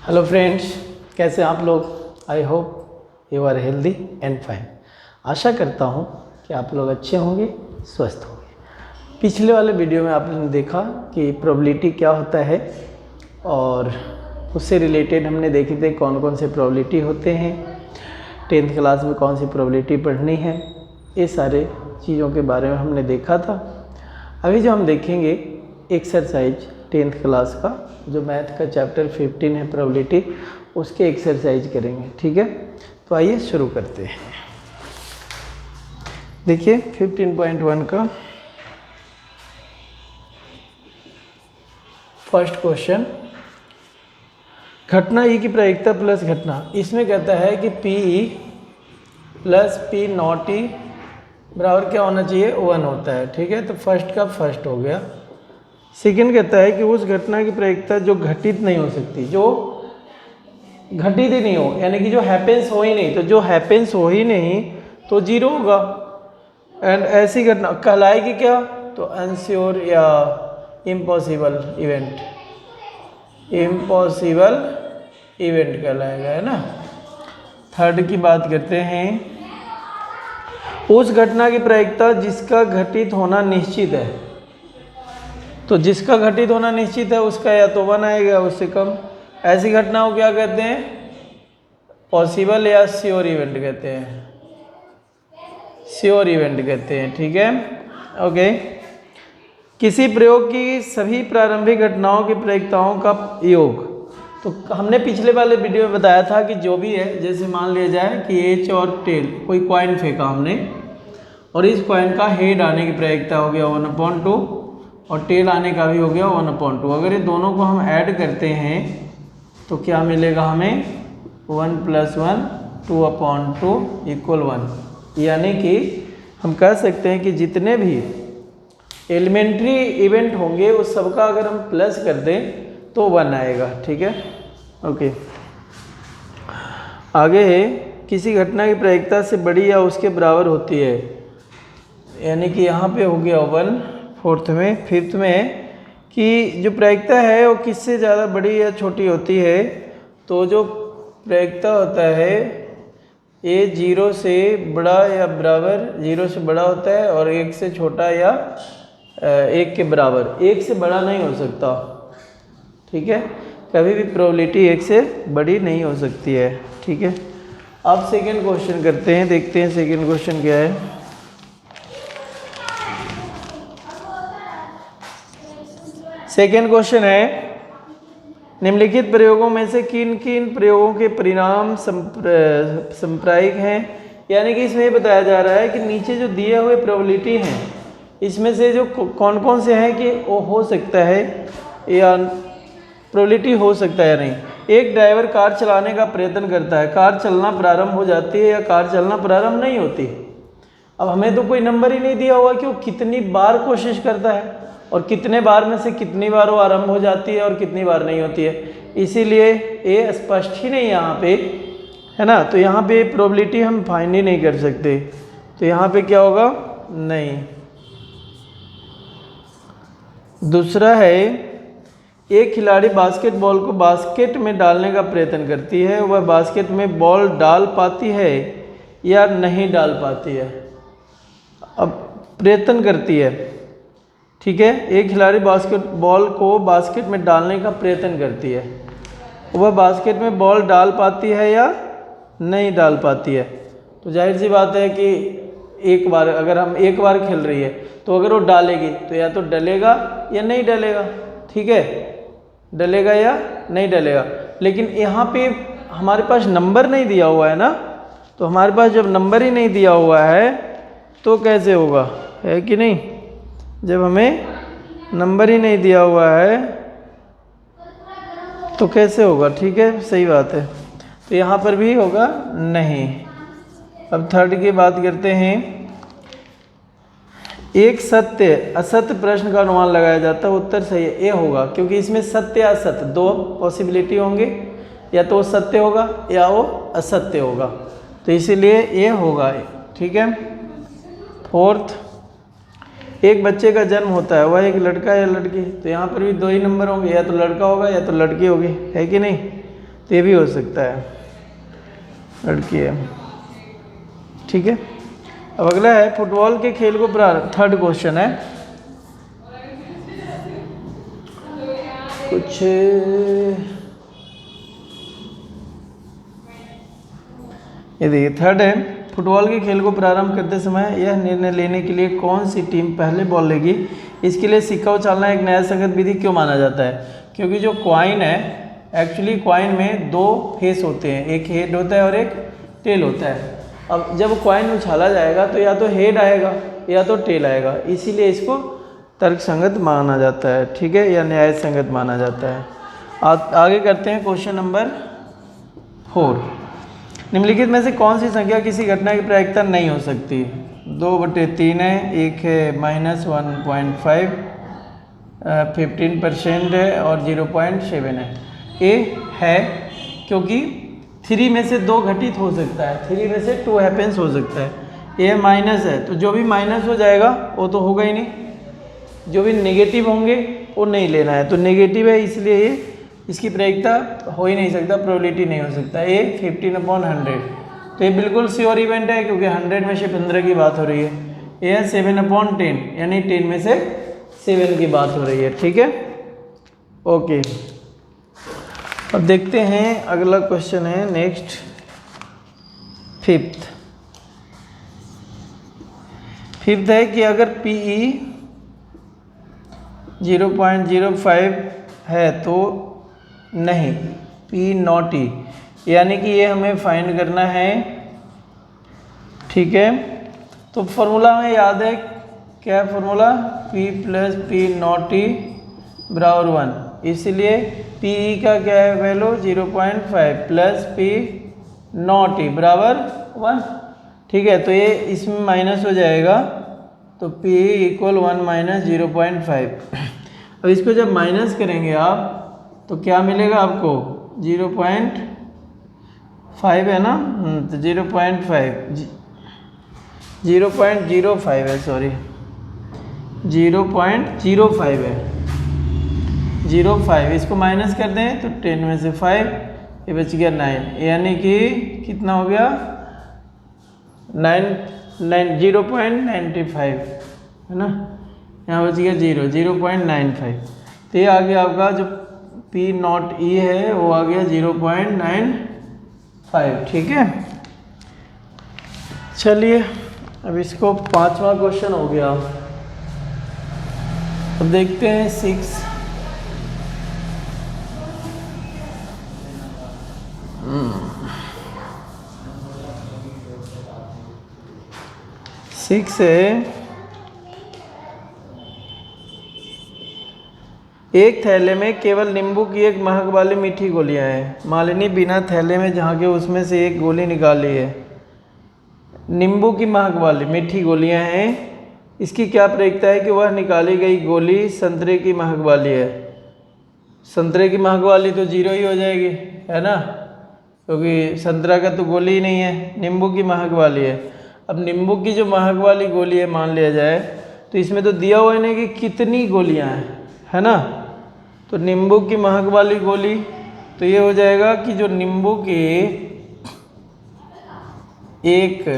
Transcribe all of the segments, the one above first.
Hello friends, कैसे आप लोग। I hope you are healthy and fine. आशा करता हूँ कि आप लोग अच्छे होंगे, स्वस्थ होंगे। पिछले वाले वीडियो में आपने देखा कि प्रोबेबिलिटी क्या होता है और उससे रिलेटेड हमने देखे थे कौन कौन से प्रोबेबिलिटी होते हैं, 10th क्लास में कौन सी प्रोबेबिलिटी पढ़नी है, ये सारे चीज़ों के बारे में हमने देखा था। अभी जो हम देखेंगे एक्सरसाइज 10th क्लास का, जो मैथ का चैप्टर 15 है प्रोबेबिलिटी, उसके एक्सरसाइज करेंगे। ठीक है, तो आइए शुरू करते हैं। देखिए 15.1 का फर्स्ट क्वेश्चन, घटना ई की प्रायिकता प्लस घटना। इसमें कहता है कि P E plus P not E बराबर क्या होना चाहिए, 1 होता है। ठीक है, तो फर्स्ट का फर्स्ट हो गया। सेकेंड कहता है कि उस घटना की प्रायिकता जो घटित नहीं हो सकती, जो घटित ही नहीं हो, यानी कि जो हैपेंस हो ही नहीं, तो जो हैपेंस हो ही नहीं तो 0 होगा। एंड ऐसी घटना कहलाएगी क्या, तो अनश्योर या इम्पॉसिबल इवेंट, इम्पॉसिबल इवेंट कहलाएगा, है ना। थर्ड की बात करते हैं, उस घटना की प्रायिकता जिसका घटित होना निश्चित है। तो जिसका घटित होना निश्चित है उसका या तो 1 आएगा, उससे कम। ऐसी घटना को क्या कहते हैं, पॉसिबल या श्योर इवेंट कहते हैं, श्योर इवेंट कहते हैं। ठीक है, ओके। किसी प्रयोग की सभी प्रारंभिक घटनाओं की प्रायिकताओं का योग। तो हमने पिछले वाले वीडियो में बताया था कि जो भी है, जैसे मान लिया जाए कि एच और टेल, कोई कॉइन फेंका हमने और इस कॉइन का हेड आने की प्रायिकता हो गया 1/2 और टेल आने का भी हो गया 1/2। अगर ये दोनों को हम ऐड करते हैं तो क्या मिलेगा हमें, 1 + 1 2/2 = 1। यानी कि हम कह सकते हैं कि जितने भी एलिमेंट्री इवेंट होंगे उस सबका अगर हम प्लस कर दें तो 1 आएगा। ठीक है, ओके। आगे है, किसी घटना की प्रायिकता से बड़ी या उसके बराबर होती है, यानी कि यहाँ पे हो गया 1। फोर्थ में, फिफ्थ में है कि जो प्रायिकता है वो किससे ज़्यादा बड़ी या छोटी होती है। तो जो प्रायिकता होता है ये 0 से बड़ा या बराबर, 0 से बड़ा होता है और 1 से छोटा या 1 के बराबर। 1 से बड़ा नहीं हो सकता, ठीक है, कभी भी प्रोबेबिलिटी 1 से बड़ी नहीं हो सकती है। ठीक है, अब सेकेंड क्वेश्चन करते हैं, देखते हैं सेकेंड क्वेश्चन क्या है। सेकेंड क्वेश्चन है, निम्नलिखित प्रयोगों में से किन किन प्रयोगों के परिणाम संप्रायिक हैं। यानी कि इसमें बताया जा रहा है कि नीचे जो दिए हुए प्रोबेबिलिटी हैं इसमें से जो कौन कौन से हैं कि वो हो सकता है या प्रोबेबिलिटी हो सकता है या नहीं। एक ड्राइवर कार चलाने का प्रयत्न करता है, कार चलना प्रारंभ हो जाती है या कार चलना प्रारंभ नहीं होती। अब हमें तो कोई नंबर ही नहीं दिया हुआ कि वो कितनी बार कोशिश करता है और कितने बार में से कितनी बार वो आरंभ हो जाती है और कितनी बार नहीं होती है, इसीलिए ये स्पष्ट ही नहीं यहाँ पे, है ना। तो यहाँ पे प्रोबेबिलिटी हम फाइंड ही नहीं कर सकते, तो यहाँ पे क्या होगा, नहीं। दूसरा है, एक खिलाड़ी बास्केटबॉल को बास्केट में डालने का प्रयत्न करती है, वह बास्केट में बॉल डाल पाती है या नहीं डाल पाती है। अब प्रयत्न करती है, ठीक है, एक खिलाड़ी बास्केटबॉल को बास्केट में डालने का प्रयत्न करती है, वह बास्केट में बॉल डाल पाती है या नहीं डाल पाती है। तो जाहिर सी बात है कि एक बार, अगर हम एक बार खेल रही है तो अगर वो डालेगी तो या तो डलेगा या नहीं डलेगा। ठीक है, डलेगा या नहीं डलेगा। लेकिन यहाँ पे हमारे पास नंबर नहीं दिया हुआ है ना, तो हमारे पास जब नंबर ही नहीं दिया हुआ है तो कैसे होगा, है कि नहीं। जब हमें नंबर ही नहीं दिया हुआ है तो कैसे होगा। ठीक है, सही बात है, तो यहाँ पर भी होगा नहीं। अब थर्ड की बात करते हैं, एक सत्य असत्य प्रश्न का अनुमान लगाया जाता है, उत्तर सही है, ये होगा, क्योंकि इसमें सत्य या असत्य दो पॉसिबिलिटी होंगे, या तो सत्य होगा या वो असत्य होगा, तो इसीलिए ये होगा। ठीक है, फोर्थ, एक बच्चे का जन्म होता है, वह एक लड़का या लड़की, तो यहाँ पर भी 2 ही नंबर होंगे, या तो लड़का होगा या तो लड़की होगी, है कि नहीं। तो ये भी हो सकता है, लड़की है। ठीक है, अब अगला है फुटबॉल के खेल को प्रारंभ। थर्ड क्वेश्चन है कुछ ये देखिए, थर्ड है फुटबॉल के खेल को प्रारंभ करते समय यह निर्णय लेने के लिए कौन सी टीम पहले बॉल लेगी, इसके लिए सिक्का उछालना एक न्याय संगत विधि क्यों माना जाता है? क्योंकि जो कॉइन है, एक्चुअली कॉइन में दो फेस होते हैं, एक हेड होता है और एक टेल होता है। अब जब कॉइन उछाला जाएगा तो या तो हेड आएगा या तो टेल आएगा, इसीलिए इसको तर्क संगत माना जाता है। ठीक है, या न्याय संगत माना जाता है। आगे करते हैं क्वेश्चन नंबर 4। निम्नलिखित में से कौन सी संख्या किसी घटना की प्रायिकता नहीं हो सकती? 2/3 है, एक है -1.5, 15% है और 0.7 है। ए है क्योंकि 3 में से 2 घटित हो सकता है, 3 में से 2 हैपेंस हो सकता है। ए माइनस है तो जो भी माइनस हो जाएगा वो तो होगा ही नहीं, जो भी नेगेटिव होंगे वो नहीं लेना है, तो नेगेटिव है इसलिए ये इसकी प्रायिकता हो ही नहीं सकता, प्रोबेबिलिटी नहीं हो सकता। ए 15/100, तो ये बिल्कुल श्योर इवेंट है क्योंकि 100 में से 15 की बात हो रही है। ये है 7/10, यानी 10 में से 7 की बात हो रही है। ठीक है, ओके। अब देखते हैं अगला क्वेश्चन है नेक्स्ट, 5th है कि अगर PE 0.05 है तो नहीं, P0E, यानी कि ये हमें फाइंड करना है। ठीक है, तो फॉर्मूला हमें याद है, क्या फॉर्मूला? P + P0E = 1, इसलिए PE का क्या है वैल्यू? 0.5 + P0E = 1। ठीक है, तो ये इसमें माइनस हो जाएगा, तो PE = 1 - 0.5। अब इसको जब माइनस करेंगे आप तो क्या मिलेगा आपको? 0.5 है ना, तो 0.5 0.05 है, सॉरी 0.05 है, 0.5 इसको माइनस कर दें तो 10 में से 5, ये बच गया 9, यानी कि कितना हो गया? 0.95 है ना, यहाँ बच गया 0.95। तो ये आ गया आपका जो P0E है वो आ गया 0.95। ठीक है, चलिए अब इसको 5वां क्वेश्चन हो गया। अब देखते हैं 6। है एक थैले में केवल नींबू की एक महक वाली मीठी गोलियां हैं। मालिनी बिना थैले में झांके उसमें से एक गोली निकाली है। नींबू की महक वाली मीठी गोलियां हैं, इसकी क्या प्रायिकता है कि वह निकाली गई गोली संतरे की महक वाली है? संतरे की महक वाली तो 0 ही हो जाएगी, है ना, क्योंकि संतरा का तो गोली ही नहीं है, नींबू की महक वाली है। अब नींबू की जो महक वाली गोली है मान लिया जाए, तो इसमें तो दिया हुआ है ना कि कितनी गोलियां हैं, है ना, तो नींबू की महक वाली गोली, तो ये हो जाएगा कि जो नींबू की एक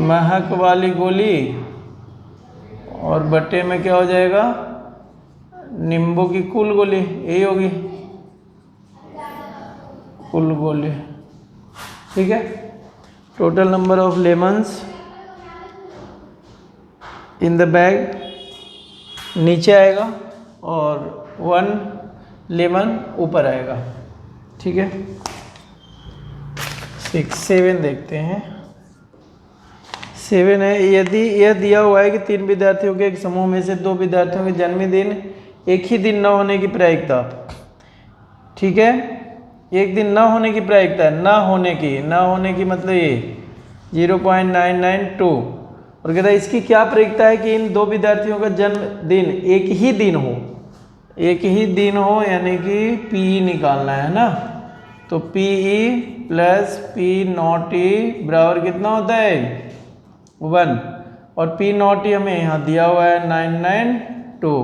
महक वाली गोली और बटे में क्या हो जाएगा? नींबू की कुल गोली, यही होगी कुल गोली। ठीक है, total number of lemons in the bag नीचे आएगा और 1 लेमन ऊपर आएगा। ठीक है, 7 देखते हैं। 7 है, यदि यह दिया हुआ है कि 3 विद्यार्थियों के एक समूह में से 2 विद्यार्थियों के जन्मदिन एक ही दिन न होने की प्रायिकता। ठीक है, एक दिन न होने की प्रायिकता है, न होने की मतलब ये 0.992, और कहता है इसकी क्या प्रायिकता है कि इन 2 विद्यार्थियों का जन्मदिन एक ही दिन हो, यानी कि PE निकालना है ना, तो PE + P0E बराबर कितना होता है? 1, और P0E हमें यहाँ दिया हुआ है 992,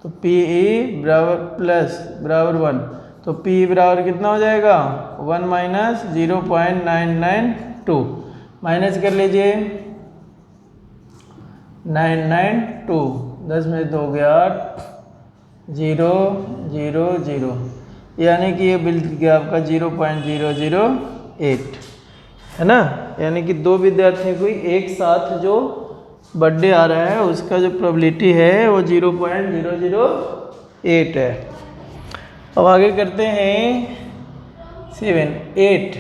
तो PE बराबर 1, तो P बराबर कितना हो जाएगा 1 माइनस 0.992 माइनस कर लीजिए 992 10 में 2 हो गया 8 0 0 0 यानी कि ये बिल गया आपका 0.008 है ना। यानी कि दो विद्यार्थियों को एक साथ जो बर्थडे आ रहा है उसका जो प्रोबेबिलिटी है वो 0.008 है। अब आगे करते हैं 8।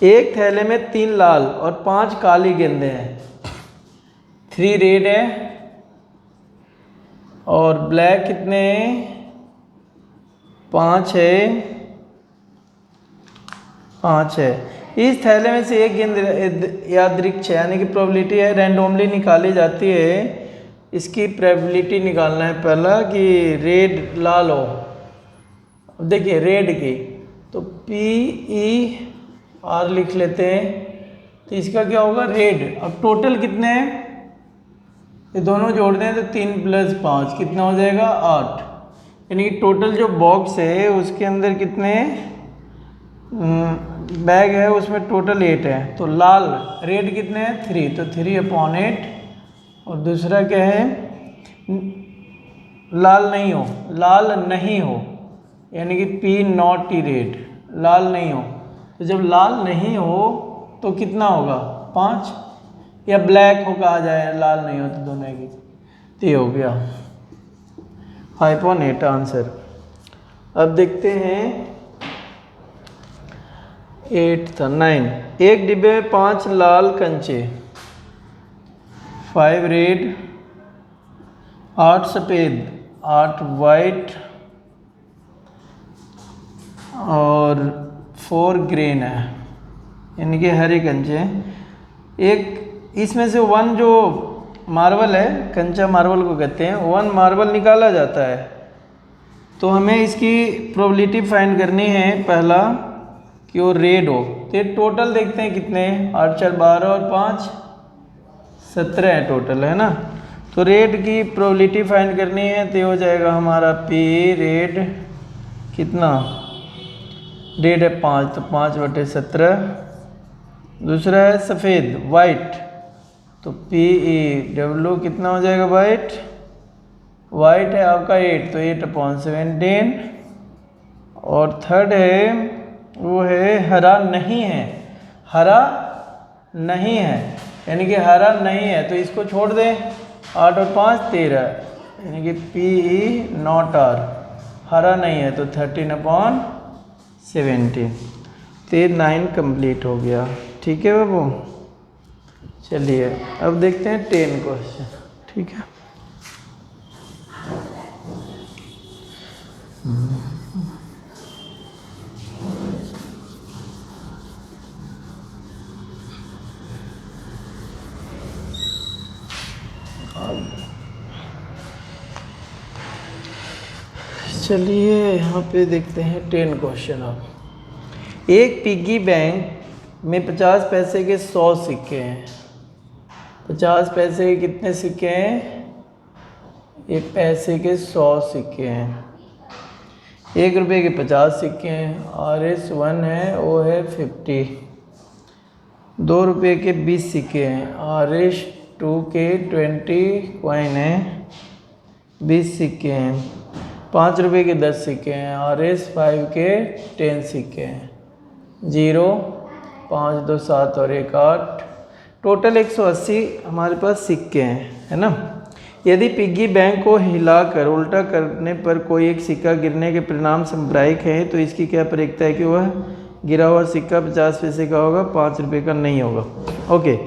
एक थैले में 3 लाल और 5 काली गेंदें हैं, 3 रेड है और ब्लैक कितने हैं 5 है। इस थैले में से एक गेंद यादृच्छिक यानी कि प्रोबेबिलिटी है रैंडमली निकाली जाती है। इसकी प्रोबेबिलिटी निकालना है पहला कि रेड लाल हो। अब देखिए रेड की तो PER लिख लेते हैं, तो इसका क्या होगा रेड। अब टोटल कितने हैं ये दोनों जोड़ दें तो 3 + 5 कितना हो जाएगा 8। यानी कि टोटल जो बॉक्स है उसके अंदर कितने बैग है उसमें टोटल 8 है। तो लाल रेड कितने हैं 3, तो 3/8। और दूसरा क्या है लाल नहीं हो यानी कि P not रेड लाल नहीं हो। तो जब लाल नहीं हो तो कितना होगा 5, या ब्लैक हो कहा जाए लाल नहीं हो तो दोनों की, तो ये हो गया 5.8 आंसर। अब देखते हैं 9। एक डिब्बे में 5 लाल कंचे, 5 रेड, 8 सफ़ेद, 8 वाइट और 4 ग्रीन है, यानी कि हरे कंचे। एक इसमें से 1 जो मार्बल है कंचा मार्बल को कहते हैं 1 मार्बल निकाला जाता है। तो हमें इसकी प्रोबेबिलिटी फाइंड करनी है पहला कि वो रेड हो। तो ये टोटल देखते हैं कितने 8 4 12 और 5 17 है टोटल है ना। तो रेड की प्रोबेबिलिटी फाइंड करनी है तो ये हो जाएगा हमारा P रेड कितना रेड है 5 तो 5/17। दूसरा है सफ़ेद वाइट तो PEW कितना हो जाएगा वाइट है आपका 8 तो 8/17। और थर्ड है वो है हरा नहीं है यानी कि हरा नहीं है तो इसको छोड़ दें 8 और 5 13 यानी कि PE not R हरा नहीं है तो 13/17। तो 9 कंप्लीट हो गया। ठीक है बाबू। चलिए अब देखते हैं 10 क्वेश्चन। ठीक है चलिए यहाँ पे देखते हैं 10 क्वेश्चन। अब एक पिग्गी बैंक में 50 पैसे के 100 सिक्के हैं। 50 पैसे के कितने सिक्के हैं 1 पैसे के 100 सिक्के हैं। 1 रुपये के 50 सिक्के हैं RS1 है वो है 50। 2 रुपये के 20 सिक्के हैं RS2 के 20 कॉइन है 20 सिक्के हैं। 5 रुपये के 10 सिक्के हैं RS5 के 10 सिक्के हैं 0 5 2 7 और 1 8 टोटल 180 हमारे पास सिक्के हैं है ना। यदि पिग्गी बैंक को हिलाकर उल्टा करने पर कोई एक सिक्का गिरने के परिणाम साम्प्रदायिक है तो इसकी क्या प्रयोजकता है कि वह गिरा हुआ सिक्का 50 पैसे का होगा 5 रुपये का नहीं होगा। ओके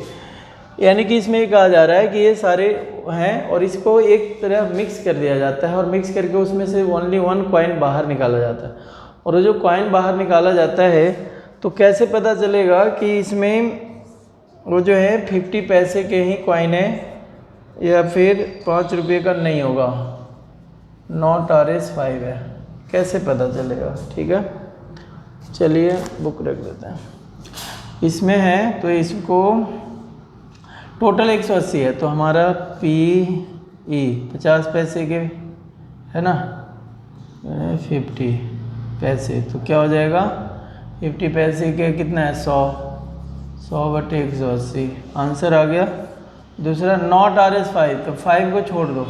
यानी कि इसमें कहा जा रहा है कि ये सारे हैं और इसको एक तरह मिक्स कर दिया जाता है और मिक्स करके उसमें से ओनली 1 कॉइन बाहर निकाला जाता है। और वो जो कॉइन बाहर निकाला जाता है तो कैसे पता चलेगा कि इसमें वो जो है 50 पैसे के ही कॉइन है या फिर 5 रुपये का नहीं होगा नॉट RS5 है, कैसे पता चलेगा। ठीक है चलिए बुक रख देते हैं। इसमें है तो इसको टोटल 180 है तो हमारा PE 50 पैसे के है ना, 50 पैसे। तो क्या हो जाएगा 50 पैसे के कितना है 100/180 आंसर आ गया। दूसरा नॉट RS5, तो 5 को छोड़ दो,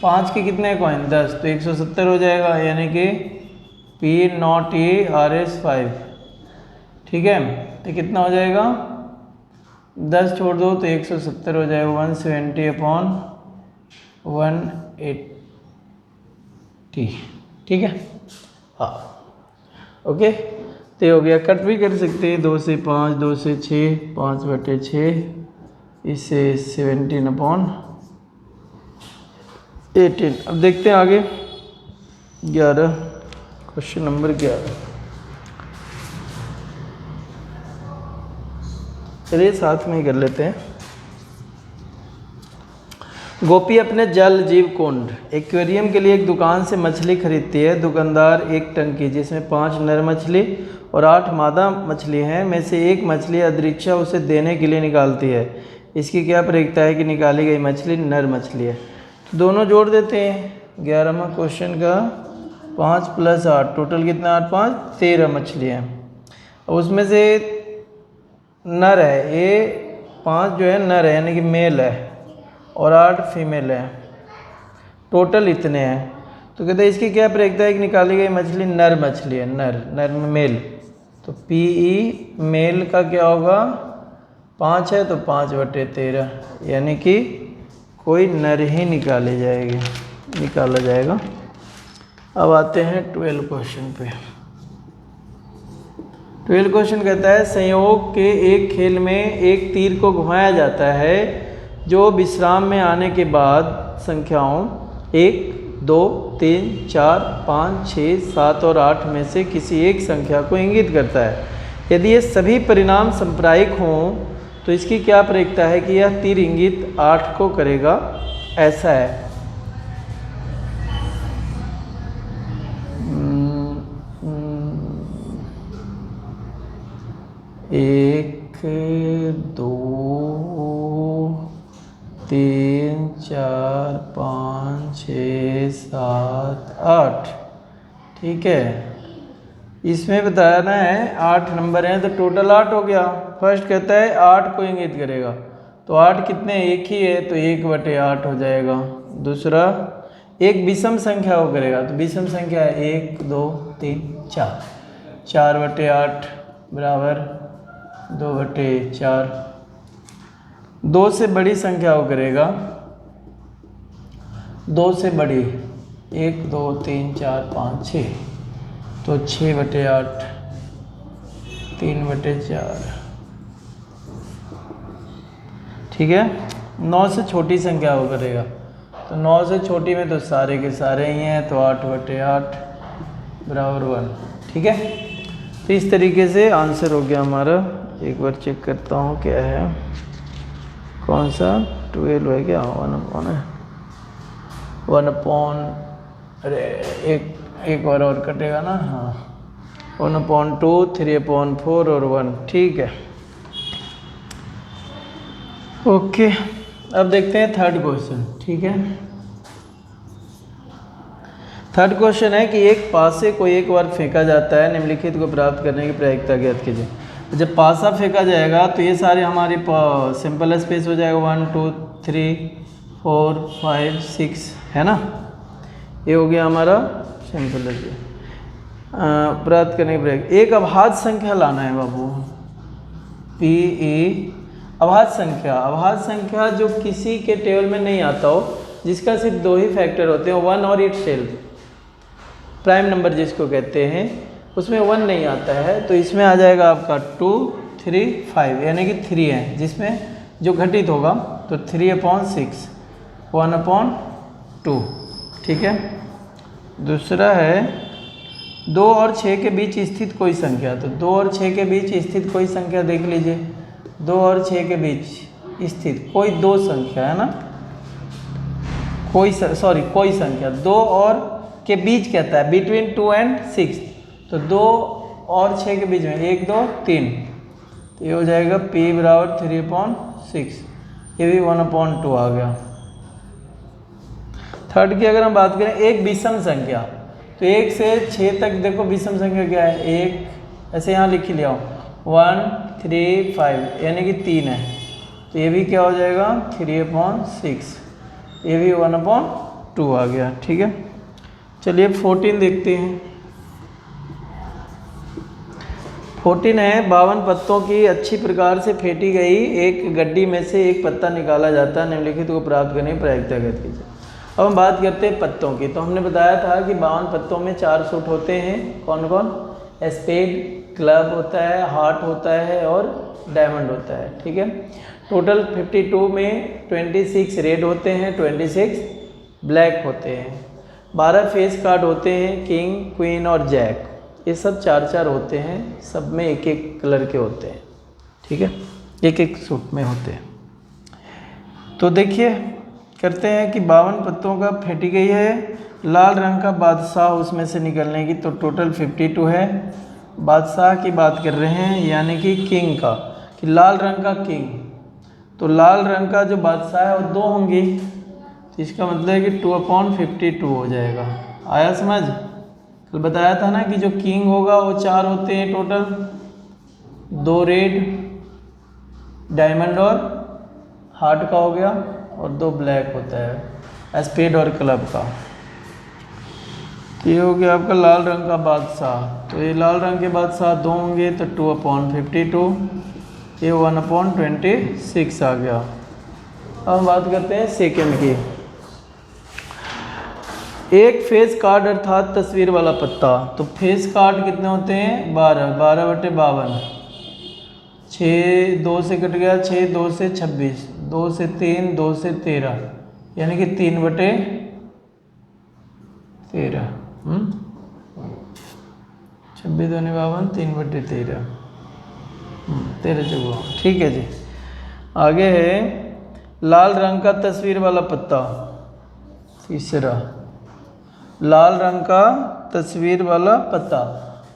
5 के कितने कॉइन 10, तो 170 हो जाएगा, यानी कि P0A RS5। ठीक है, तो कितना हो जाएगा 10 छोड़ दो तो 170 हो जाएगा, 170/180। ठीक है, हाँ ओके। तो ये हो गया। कट भी कर सकते हैं, 2 से 5, 2 से 6, 5/6, इससे 17/18। अब देखते हैं आगे 11, क्वेश्चन नंबर 11। चलिए साथ में ही कर लेते हैं। गोपी अपने जल जीव कुंड एक्वेरियम के लिए एक दुकान से मछली खरीदती है। दुकानदार एक टंकी जिसमें 5 नर मछली और 8 मादा मछली हैं में से एक मछली अदृक्षा उसे देने के लिए निकालती है। इसकी क्या प्रयोजन है कि निकाली गई मछली नर मछली है। तो दोनों जोड़ देते हैं। 11वां क्वेश्चन का 5 + 8 टोटल कितना 8 5 13 मछली हैं। उसमें से नर है, ये 5 जो है नर है यानी कि मेल है और 8 फीमेल है, टोटल इतने हैं। तो कहते हैं इसकी क्या प्रयोजन है कि निकाली गई मछली नर मछली है, नर में मेल। तो PE मेल का क्या होगा 5 है तो 5/13 यानी कि कोई नर ही निकाला जाएगा। अब आते हैं 12 क्वेश्चन पे। 12 क्वेश्चन कहता है संयोग के एक खेल में एक तीर को घुमाया जाता है जो विश्राम में आने के बाद संख्याओं 1 2 3 4 5 6 7 और 8 में से किसी एक संख्या को इंगित करता है। यदि ये सभी परिणाम सांप्रायिक हों तो इसकी क्या प्रयोजन है कि यह तीर इंगित 8 को करेगा, ऐसा है। 1 2 3 4 5 6 7 8। ठीक है, इसमें बताना है 8 नंबर हैं तो टोटल 8 हो गया। फर्स्ट कहता है 8 को इंगित करेगा, तो 8 कितने एक ही है तो 1/8 हो जाएगा। दूसरा एक विषम संख्या को करेगा, तो विषम संख्या है 1 2 3 4, 4/8 बराबर 2/4। 2 से बड़ी संख्या को करेगा, 2 से बड़ी 1 2 3 4 5 6, तो 6/8 3/4। ठीक है, 9 से छोटी संख्या को करेगा, तो 9 से छोटी में तो सारे के सारे ही हैं, तो 8/8 बराबर 1। ठीक है, तो इस तरीके से आंसर हो गया हमारा। एक बार चेक करता हूँ क्या है, कौन सा 12 है क्या, 1 है 1 अरे एक बार और कटेगा ना, हाँ 1/2 3/4 और 1। ठीक है ओके। अब देखते हैं थर्ड क्वेश्चन। ठीक है, थर्ड क्वेश्चन है कि एक पासे को एक बार फेंका जाता है, निम्नलिखित को प्राप्त करने की प्रयोजकता ज्ञात कीजिए। जब पासा फेंका जाएगा तो ये सारे हमारे सिंपल स्पेस हो जाएगा 1 2 3 4 5 6 है ना, ये हो गया हमारा सिंपल स्पेस। प्राप्त करने की प्रयोजकता, एक अभाज्य संख्या लाना है बाबू। PE अभाज्य संख्या जो किसी के टेबल में नहीं आता हो, जिसका सिर्फ 2 ही फैक्टर होते हैं 1 और इट्स सेल्फ, प्राइम नंबर जिसको कहते हैं, उसमें 1 नहीं आता है, तो इसमें आ जाएगा आपका 2 3 5 यानी कि 3 है, जिसमें जो घटित होगा तो 3/6 1/2। ठीक है, दूसरा है 2 और 6 के बीच स्थित कोई संख्या, तो 2 और 6 के बीच स्थित कोई संख्या देख लीजिए। 2 और 6 के बीच स्थित कोई 2 संख्या है ना, कोई संख्या 2 और के बीच कहता है बिटवीन 2 and 6, तो 2 और 6 के बीच में 1 2 3, तो ये हो जाएगा P बराबर 3/6, ये भी 1/2 आ गया। थर्ड की अगर हम बात करें, एक विषम संख्या, तो 1 से 6 तक देखो विषम संख्या क्या है, 1, ऐसे यहाँ लिख लिया 1 3 5 यानी कि 3 है, तो ये भी क्या हो जाएगा 3/6, ये भी 1/2 आ गया। ठीक है, चलिए 14 देखते हैं। 14 है, 52 पत्तों की अच्छी प्रकार से फेंटी गई एक गड्डी में से एक पत्ता निकाला जाता है, निम्नलिखित को प्राप्त करने की प्रायिकता ज्ञात कीजिए। अब हम बात करते हैं पत्तों की। तो हमने बताया था कि 52 पत्तों में 4 सूट होते हैं, कौन कौन, स्पेड, क्लब होता है, हार्ट होता है और डायमंड होता है। ठीक है, टोटल 52 में 26 रेड होते हैं, 26 ब्लैक होते हैं, 12 फेस कार्ड होते हैं, किंग, क्वीन और जैक, ये सब 4-4 होते हैं, सब में एक एक कलर के होते हैं। ठीक है, एक एक सूट में होते हैं। तो देखिए करते हैं कि 52 पत्तों का फेंटी गई है, लाल रंग का बादशाह उसमें से निकलने की, तो टोटल 52 है। बादशाह की बात कर रहे हैं यानी कि किंग का, कि लाल रंग का किंग, तो लाल रंग का जो बादशाह है वो 2 होंगी, तो इसका मतलब है कि 2/52 हो जाएगा। आया समझ? कल बताया था ना कि जो किंग होगा वो 4 होते हैं टोटल, 2 रेड, डायमंड और हार्ट का हो गया, और 2 ब्लैक होता है स्पेड और क्लब का। ये हो गया आपका लाल रंग का बादशाह, तो ये लाल रंग के बादशाह 2 होंगे, तो 2/52, ये 1/26 आ गया। अब हम बात करते हैं सेकंड की। एक फेस कार्ड अर्थात तस्वीर वाला पत्ता, तो फेस कार्ड कितने होते हैं 12, 12/52, 6 2 से कट गया, 6 2 से 26, 2 से 3, 2 से 13 यानी कि 3/13, 26 2 52, 3/13, 13 चौगुना। ठीक है जी, आगे है लाल रंग का तस्वीर वाला पत्ता, तीसरा लाल रंग का तस्वीर वाला पत्ता।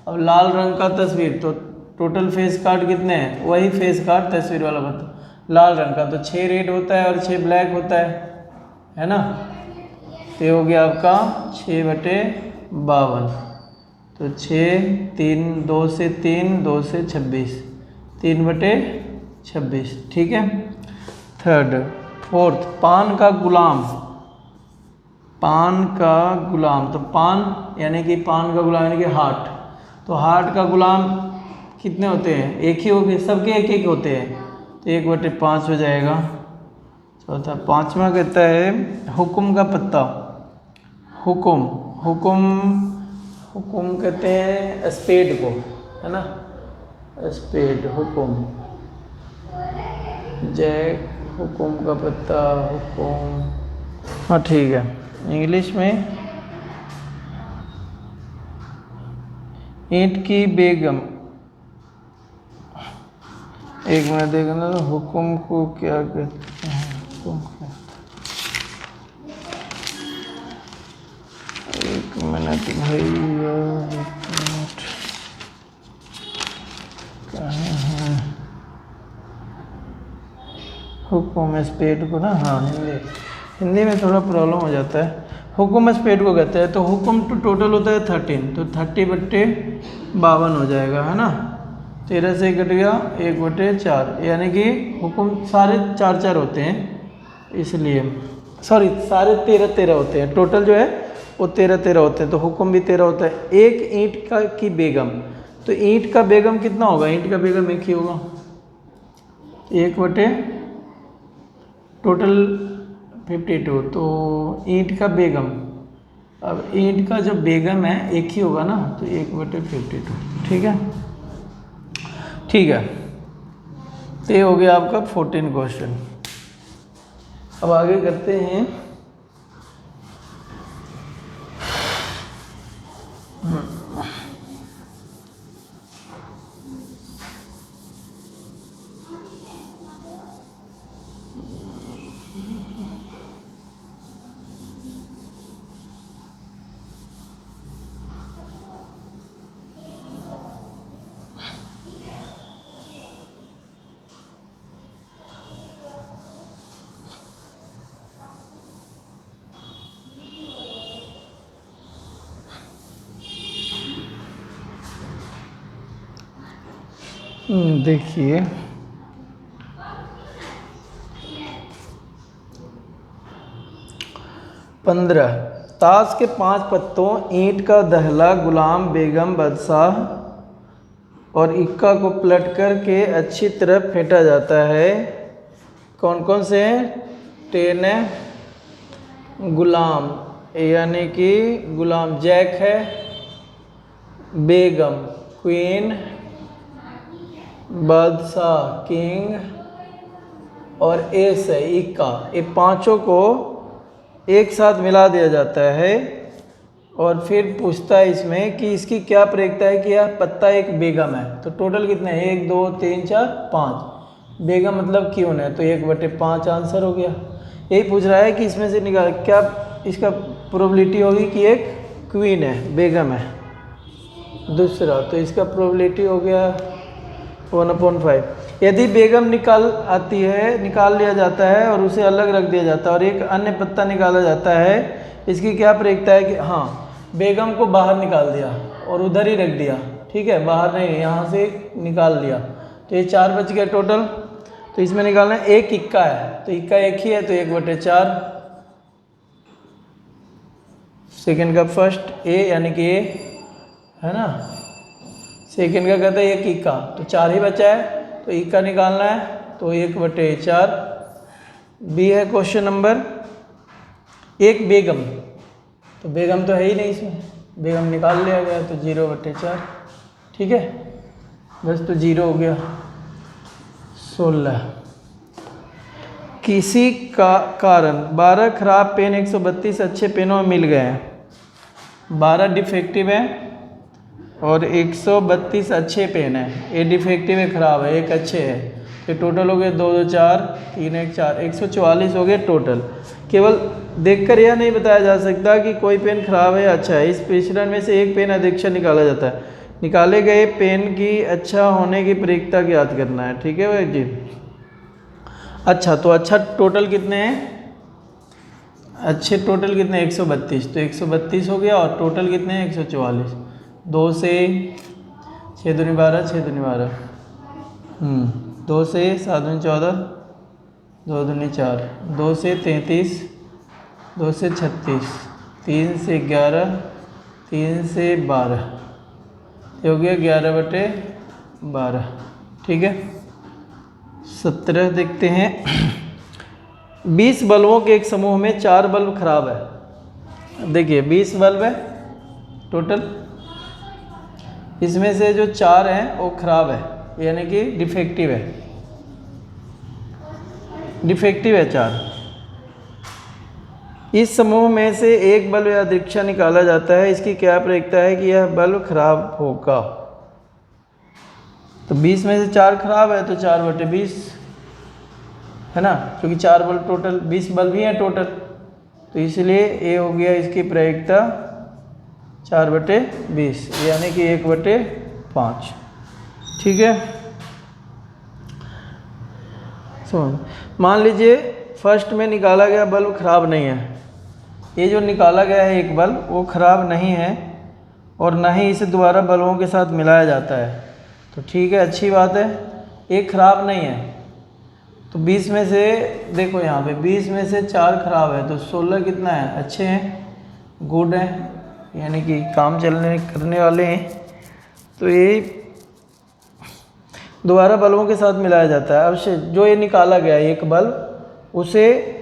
अब लाल रंग का तस्वीर, तो टोटल फेस कार्ड कितने हैं, वही फेस कार्ड तस्वीर वाला पत्ता लाल रंग का, तो 6 रेड होता है और 6 ब्लैक होता है ना। तो ये हो गया आपका 6/52, तो 6 3 2 से 3, 2 से 26, 3/26। ठीक है, फोर्थ पान का गुलाम, पान का गुलाम, तो पान यानी कि पान का गुलाम यानी कि हार्ट, तो हार्ट का गुलाम कितने होते हैं, एक ही हो गए, सबके एक एक होते हैं, तो 1/5 हो जाएगा। चौथा पांचवा कहता है हुक्म का पत्ता, हुक्म, हुक्म कहते हैं स्पेड को, है ना, स्पेड, हुक्म, जैक, हुक्म का पत्ता, हुक्म, हाँ ठीक है। इंग्लिश में ईंट की बेगम, एक मिनट देखना, हुक्म को क्या कहते हैं, हुक्म को, एक मिनट भैया, एक मिनट, कहाँ है हुक्म स्पेड को ना, हाँ हिंदी में थोड़ा प्रॉब्लम हो जाता है। हुक्म स्पेड को कहते हैं, तो हुक्म तो टोटल होता है 13, तो 30/52 हो जाएगा, है ना। 13 से कट गया 1/4, यानी कि हुक्म सारे 4-4 होते हैं, इसलिए सॉरी सारे 13-13 होते हैं, टोटल जो है वो 13-13 होते हैं, तो हुक्म भी 13 होता है। एक ईंट का की बेगम, तो ईंट का बेगम कितना होगा, ईंट का बेगम एक ही होगा, 1 टोटल 52, तो ईंट का बेगम, अब ईंट का जो बेगम है एक ही होगा ना, तो 1/52। ठीक है, ठीक है, तो ये हो गया आपका 14 क्वेश्चन। अब आगे करते हैं देखिए पंद्रह, ताश के 5 पत्तों, ईंट का दहला, गुलाम, बेगम, बादशाह और इक्का को पलट कर के अच्छी तरह फेंटा जाता है। कौन कौन से हैं? 10 है, गुलाम यानी कि गुलाम जैक है, बेगम क्वीन, बादशाह किंग और एस है इक्का। ये पांचों को एक साथ मिला दिया जाता है और फिर पूछता है इसमें कि इसकी क्या प्रयोगता है कि यह पत्ता एक बेगम है। तो टोटल कितने हैं? 1 2 3 4 5। बेगम मतलब क्यों है, तो 1/5 आंसर हो गया। यही पूछ रहा है कि इसमें से निकाल क्या इसका प्रोबेबिलिटी होगी कि एक क्वीन है, बेगम है। दूसरा तो इसका प्रोबेबिलिटी हो गया 1/5। यदि बेगम निकाल लिया जाता है और उसे अलग रख दिया जाता है और एक अन्य पत्ता निकाला जाता है, इसकी क्या प्रयोगता है कि हाँ बेगम को बाहर निकाल दिया और उधर ही रख दिया, ठीक है, बाहर नहीं, यहाँ से निकाल लिया। तो ये 4 बच गए टोटल। तो इसमें निकालना है, एक इक्का है तो इक्का एक ही है तो 1/4। सेकेंड का फर्स्ट ए यानी कि ए है ना, सेकेंड का कहते हैं एक इक्का, तो 4 ही बचा है तो इक्का निकालना है तो 1/4। बी है क्वेश्चन नंबर। एक बेगम, तो बेगम तो है ही नहीं इसमें, बेगम निकाल लिया गया तो 0/4, ठीक है, बस तो 0 हो गया। 16, किसी का कारण 12 खराब पेन 132 अच्छे पेनों में मिल गए हैं। 12 डिफेक्टिव है और 132 अच्छे पेन है। ये डिफेक्टिव है, खराब है, एक अच्छे है, तो टोटल हो गए 2 2 4 3 1 4 144 हो गए टोटल। केवल देखकर यह नहीं बताया जा सकता कि कोई पेन खराब है या अच्छा है। इस मिश्रण में से एक पेन अधिकतर निकाला जाता है। निकाले गए पेन की अच्छा होने की प्रयोक्ता की याद करना है, ठीक है भाई जी। अच्छा तो अच्छा टोटल कितने हैं? अच्छे टोटल कितने? 132, तो 132 हो गया और टोटल कितने हैं? 144। 2 से 6 दूनी 12, 6 दूनी 12, 2 से 7 दूनी 14, 2 दूनी 4, 2 से 33, 2 से 36, 3 से 11, 3 से 12, ये हो गया 11/12, ठीक है। 17 देखते हैं। 20 बल्बों के एक समूह में 4 बल्ब खराब है। देखिए 20 बल्ब है टोटल, इसमें से जो 4 हैं वो खराब है यानी कि डिफेक्टिव है, डिफेक्टिव है 4। इस समूह में से एक बल्ब या दीक्षा निकाला जाता है, इसकी क्या प्रयोक्ता है कि यह बल्ब खराब होगा। तो 20 में से 4 खराब है तो 4/20 है ना, क्योंकि 4 बल्ब टोटल 20 बल्ब ही हैं टोटल, तो इसलिए ये हो गया इसकी प्रयोक्ता 4/20 यानी कि 1/5, ठीक है। मान लीजिए फर्स्ट में निकाला गया बल्ब खराब नहीं है। ये जो निकाला गया है एक बल्ब वो खराब नहीं है और ना ही इसे दोबारा बल्बों के साथ मिलाया जाता है, तो ठीक है, अच्छी बात है। एक खराब नहीं है तो 20 में से देखो यहाँ पे 20 में से 4 खराब है तो 16 कितना है? अच्छे हैं, गुड हैं, यानी कि काम करने वाले हैं। तो ये दोबारा बल्बों के साथ मिलाया जाता है। अब जो ये निकाला गया एक बल्ब उसे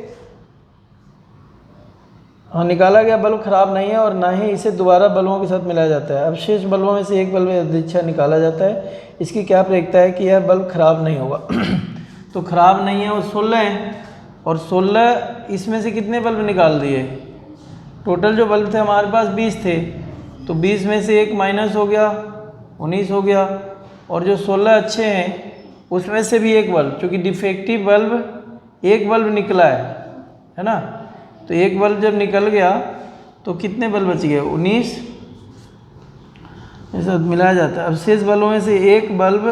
निकाला गया बल्ब खराब नहीं है और ना ही इसे दोबारा बल्बों के साथ मिलाया जाता है। अब शेष बल्बों में से एक बल्ब अधिकतर निकाला जाता है, इसकी क्या प्रयोक्ता है कि यह बल्ब खराब नहीं होगा। तो खराब नहीं है और 16 है और 16 इसमें से कितने बल्ब निकाल दिए? टोटल जो बल्ब थे हमारे पास 20 थे, तो 20 में से एक माइनस हो गया, 19 हो गया, और जो 16 अच्छे हैं उसमें से भी एक बल्ब, चूँकि डिफेक्टिव बल्ब एक बल्ब निकला है ना, तो एक बल्ब जब निकल गया तो कितने बल्ब बच गए? 19 ऐसा मिलाया जाता है। अब शेष बल्बों में से एक बल्ब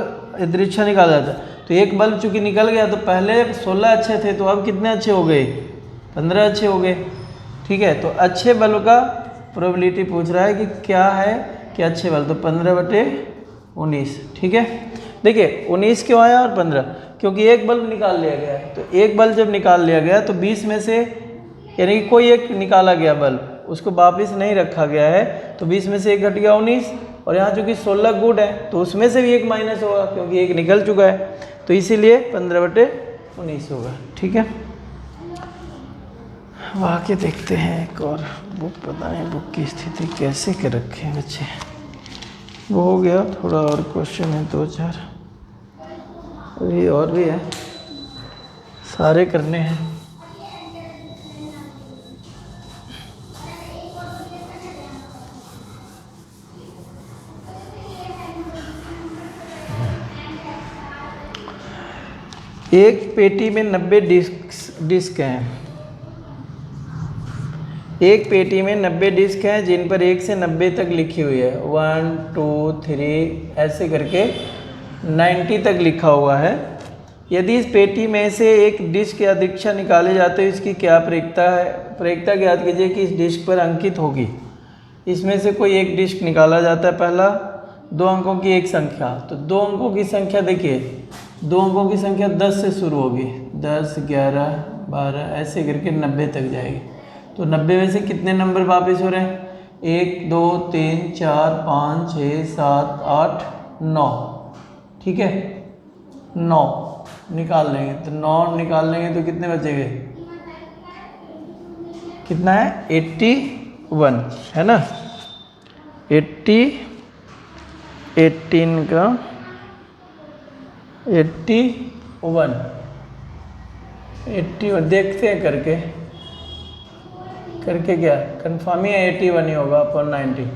दृक्षा निकाला जाता है, तो एक बल्ब चूँकि निकल गया तो पहले 16 अच्छे थे तो अब कितने अच्छे हो गए? 15 अच्छे हो गए, ठीक है। तो अच्छे बल्ब का प्रोबेबिलिटी पूछ रहा है कि क्या है कि अच्छे बल्ब, तो 15/19, ठीक है। देखिए 19 क्यों आया और 15, क्योंकि एक बल्ब निकाल लिया गया है। तो एक बल्ब जब निकाल लिया गया तो 20 में से यानी कि कोई एक निकाला गया बल्ब, उसको वापस नहीं रखा गया है, तो 20 में से एक घट गया 19, और यहाँ चूँकि 16 गुड है तो उसमें से भी एक माइनस होगा क्योंकि एक निकल चुका है, तो इसीलिए 15/19 होगा। ठीक है, अब आके देखते हैं एक और बुक, पता नहीं बुक की स्थिति कैसे कर रखे हैं बच्चे। वो हो गया, थोड़ा और क्वेश्चन है 2-4, अभी और भी है, सारे करने हैं। एक पेटी में 90 डिस्क हैं। एक पेटी में 90 डिस्क हैं जिन पर 1 से 90 तक लिखी हुई है, 1 2 3 ऐसे करके 90 तक लिखा हुआ है। यदि इस पेटी में से एक डिस्क या दीक्षा निकाले जाते हैं, इसकी क्या प्रयोक्ता है? प्रयोक्ता ज्ञात कीजिए कि इस डिस्क पर अंकित होगी। इसमें से कोई एक डिस्क निकाला जाता है, पहला 2 अंकों की एक संख्या, तो 2 अंकों की संख्या देखिए, 2 अंकों की संख्या 10 से शुरू होगी, 10 11 12 ऐसे करके 90 तक जाएगी। तो 90 में से कितने नंबर वापस हो रहे हैं? 1 2 3 4 5 6 7 8 9, ठीक है, 9 निकाल लेंगे, तो 9 निकाल लेंगे तो कितने बचेंगे? कितना है? 81 है ना, 18 का 81 देखते हैं करके क्या कन्फर्म ही है, 81 ही होगा अपॉन 90।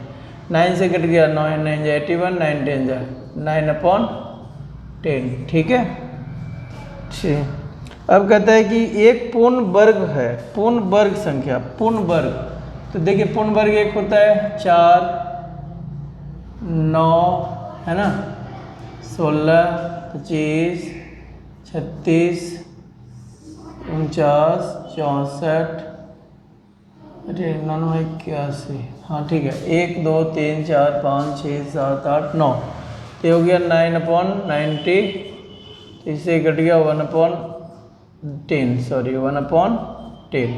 9 से कट गया, 9 9 जा 81, 9 10 जा 9/10, ठीक है। ठीक, अब कहता है कि एक पूर्ण वर्ग है, पूर्ण वर्ग संख्या, पूर्ण वर्ग, तो देखिए पूर्ण वर्ग एक होता है 4 9 है ना, 16 25 36 49 64 अरे 81, हाँ ठीक है, 1 2 3 4 5 6 7 8 9, तो हो गया 9/90, तो इससे घट गया 1/10, सॉरी 1/10।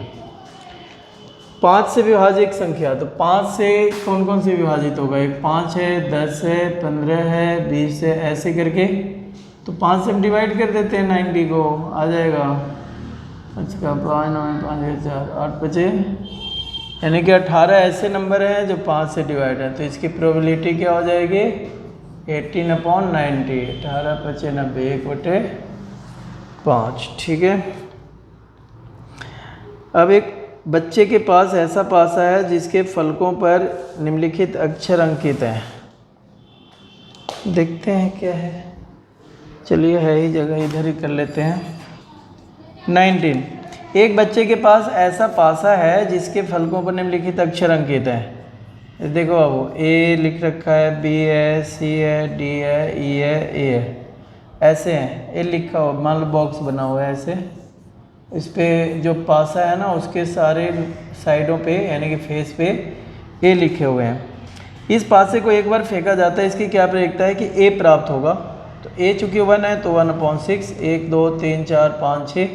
5 से विभाजित संख्या, तो 5 से कौन कौन से विभाजित होगा? एक 5 है, 10 है, 15 है, 20 है, ऐसे करके, तो 5 से हम डिवाइड कर देते हैं 90 को, आ जाएगा 5 का 5 9 5 4 8 बचे, यानी कि 18 ऐसे नंबर हैं जो 5 से डिवाइड है, तो इसकी प्रोबेबिलिटी क्या हो जाएगी? 18/90, 18 5 90, 1/5, ठीक है। अब एक बच्चे के पास ऐसा पासा है जिसके फलकों पर निम्नलिखित अक्षर अंकित हैं, देखते हैं क्या है, चलिए है ही जगह, इधर ही कर लेते हैं। 19, एक बच्चे के पास ऐसा पासा है जिसके फलकों पर निम्नलिखित अक्षर अंकित हैं। देखो अब ए लिख रखा है, बी है, सी है, डी है, ई है, ए है, ऐसे हैं। ए लिखा हुआ, मान लो बॉक्स बना हुआ है ऐसे, इस पे जो पासा है ना उसके सारे साइडों पे यानी कि फेस पे ए लिखे हुए हैं। इस पासे को एक बार फेंका जाता है, इसकी क्या प्रयोक्ता है कि ए प्राप्त होगा। तो ए चूँकि 1 है तो 1/6, 1 2 3 4 5 6,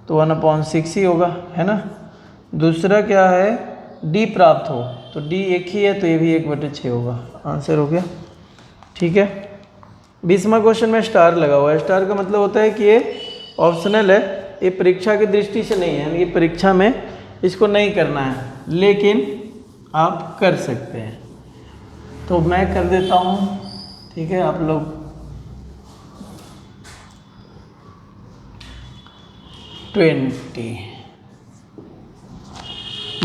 तो 1/6 ही होगा, है ना। दूसरा क्या है, डी प्राप्त हो, तो डी एक ही है तो ये भी 1/6 होगा, आंसर हो गया, ठीक है। 20वां क्वेश्चन में स्टार लगा हुआ है। स्टार का मतलब होता है कि ये ऑप्शनल है, ये परीक्षा की दृष्टि से नहीं है, यानी कि परीक्षा में इसको नहीं करना है, लेकिन आप कर सकते हैं। तो मैं कर देता हूँ, ठीक है। आप लोग 20,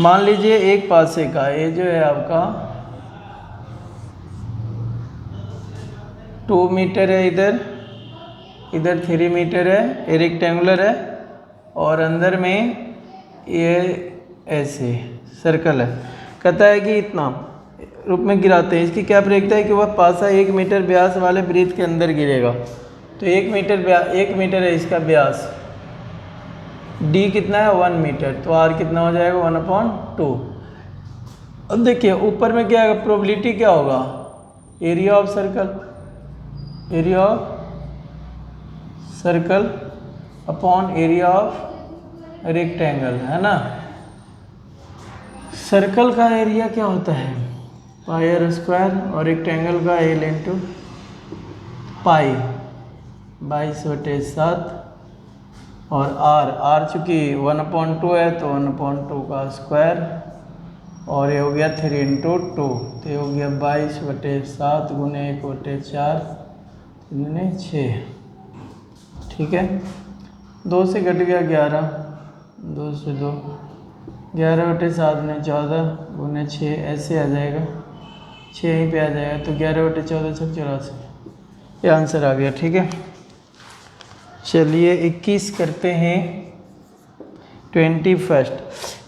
मान लीजिए एक पासे का ये जो है आपका 2 मीटर है, इधर 3 मीटर है, ये रेक्टेंगुलर है, और अंदर में ये ऐसे सर्कल है। कहता है कि इतना रूप में गिराते हैं, इसकी क्या प्रयोक्ता है कि वह पासा 1 मीटर व्यास वाले वृत्त के अंदर गिरेगा। तो 1 मीटर है इसका व्यास, डी कितना है 1 मीटर, तो आर कितना हो जाएगा 1/2। अब देखिए ऊपर में क्या है, प्रोबेबिलिटी क्या होगा, area of circle, area of circle upon area of rectangle, है ना। सर्कल का एरिया क्या होता है, पाई आर स्क्वायर, और रेक्टेंगल का एल इंटू पाई 22/7, और आर चूँकि 1/2 है तो 1/2 का स्क्वायर, और ये हो गया 3 × 2, तो ये हो गया 22/7 गुने 1/4 गुने 6। ठीक है, 2 से घट गया 11, 2 से 2, 11/7 गुने 14 गुने 6, ऐसे आ जाएगा, 6 यहीं पे आ जाएगा, तो 11/14 × 84, ये आंसर आ गया। ठीक है, चलिए 21 करते हैं। 21,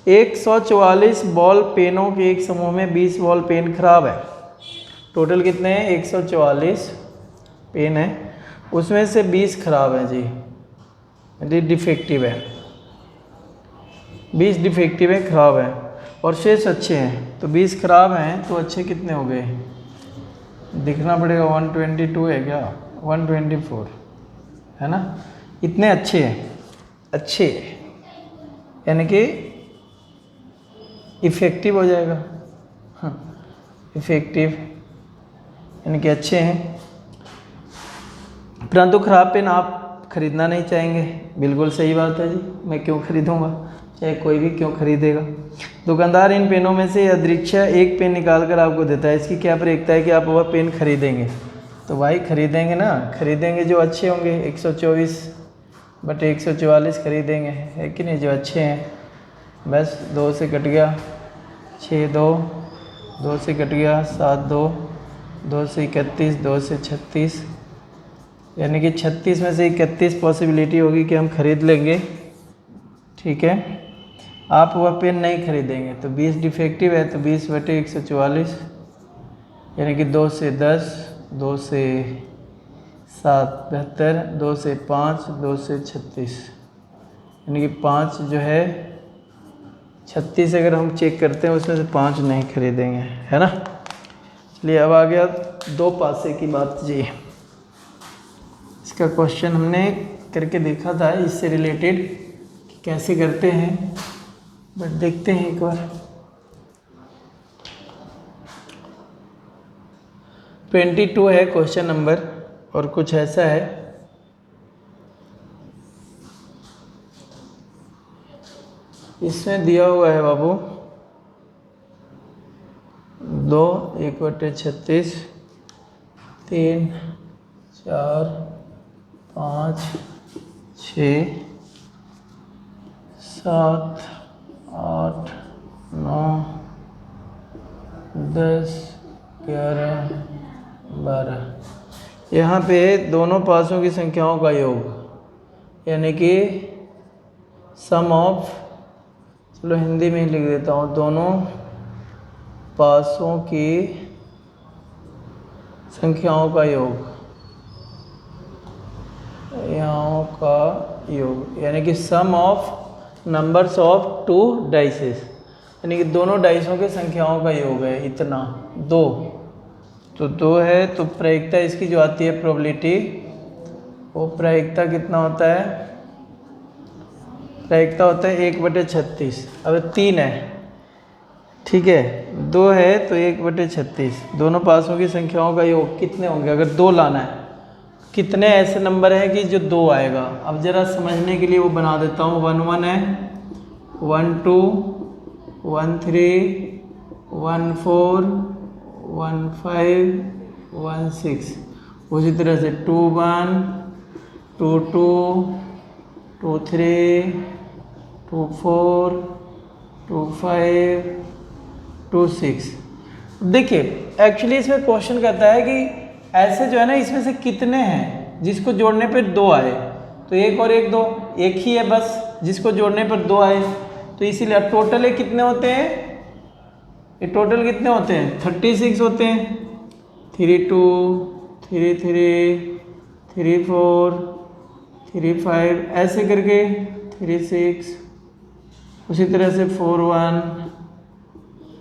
144 बॉल पेनों के एक समूह में 20 बॉल पेन खराब है। टोटल कितने हैं, 144 पेन है, उसमें से 20 खराब है जी, डिफेक्टिव है, 20 डिफेक्टिव है, खराब है, और शेष अच्छे हैं। तो 20 खराब हैं तो अच्छे कितने हो गए, दिखना पड़ेगा, 122 है क्या, 124 है ना। इतने अच्छे हैं, अच्छे यानी कि इफ़ेक्टिव हो जाएगा, हाँ इफ़ेक्टिव यानी कि अच्छे हैं, परंतु खराब पेन आप खरीदना नहीं चाहेंगे। बिल्कुल सही बात है जी, मैं क्यों खरीदूंगा, चाहे कोई भी क्यों खरीदेगा। दुकानदार इन पेनों में से अदृच्छा एक पेन निकाल कर आपको देता है, इसकी क्या प्रयोजन है कि आप वह पेन खरीदेंगे। तो भाई खरीदेंगे ना, खरीदेंगे जो अच्छे होंगे, 124/144 खरीदेंगे, है कि नहीं, जो अच्छे हैं। बस 2 से कट गया 6, 2 से कट गया 7, 2 से 31, 2 से 36, यानी कि 36 में से 31 पॉसिबिलिटी होगी कि हम खरीद लेंगे। ठीक है, आप वह पेन नहीं खरीदेंगे, तो 20 डिफेक्टिव है, तो 20/144 यानी कि 2 से 10, 2 से 7 72, 2 से 5, 2 से 36, यानी कि 5 जो है 36 अगर हम चेक करते हैं उसमें से 5 नहीं खरीदेंगे, है ना। चलिए अब आ गया 2 पासे की बात जी। इसका क्वेश्चन हमने करके देखा था इससे रिलेटेड कि कैसे करते हैं, बट देखते हैं एक बार। 22 है क्वेश्चन नंबर, और कुछ ऐसा है, इसमें दिया हुआ है बाबू 2 1/36, 3 4 5 6 7 8 9 10 11 12, यहाँ पे दोनों पासों की संख्याओं का योग, यानी कि सम ऑफ, चलो हिंदी में ही लिख देता हूँ, दोनों पासों की संख्याओं का योग, यानी कि सम ऑफ नंबर्स ऑफ 2 डाइसेस, यानी कि दोनों डाइसों के संख्याओं का योग है इतना 2, तो 2 है, तो प्रायिकता इसकी जो आती है प्रोबेबिलिटी, वो प्रायिकता कितना होता है, प्रायिकता होता है 1/36। अब 3 है, ठीक है, 2 है तो 1/36, दोनों पासों की संख्याओं का योग कितने होंगे, अगर 2 लाना है, कितने ऐसे नंबर हैं कि जो 2 आएगा। अब ज़रा समझने के लिए वो बना देता हूँ, 1 1 है, 1 2 1 3 1 4 1 5 1 6, उसी तरह से 2 1 2 2 2 3 2 4 2 5 2 6। देखिए एक्चुअली इसमें क्वेश्चन कहता है कि ऐसे जो है ना, इसमें से कितने हैं जिसको जोड़ने पर 2 आए, तो 1 और 1 2, एक ही है बस जिसको जोड़ने पर 2 आए, तो इसीलिए टोटल ये कितने होते हैं, ये टोटल कितने होते हैं 36 होते हैं, 3 2 3 3 3 4 3 5 ऐसे करके 3 6, उसी तरह से 4 1